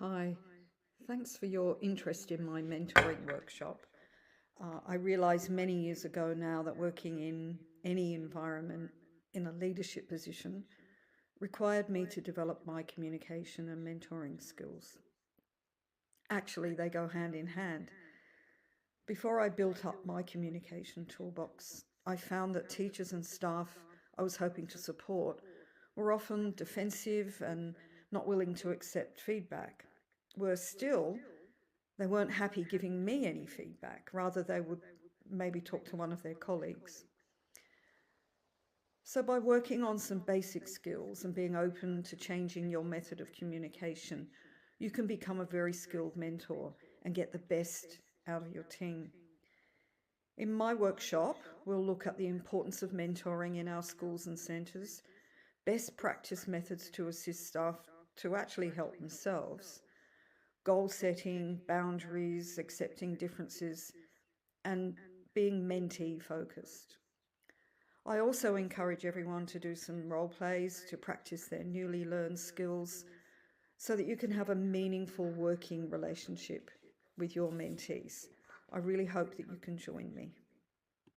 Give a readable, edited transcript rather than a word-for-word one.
Hi, thanks for your interest in my mentoring workshop. I realised many years ago now that working in any environment in a leadership position required me to develop my communication and mentoring skills. Actually, they go hand in hand. Before I built up my communication toolbox, I found that teachers and staff I was hoping to support were often defensive and not willing to accept feedback. Worse still, they weren't happy giving me any feedback. Rather, they would maybe talk to one of their colleagues. So, by working on some basic skills and being open to changing your method of communication, you can become a very skilled mentor and get the best out of your team. In my workshop, we'll look at the importance of mentoring in our schools and centres, best practice methods to assist staff to actually help themselves, goal setting, boundaries, accepting differences, and being mentee-focused. I also encourage everyone to do some role plays to practice their newly learned skills so that you can have a meaningful working relationship with your mentees. I really hope that you can join me.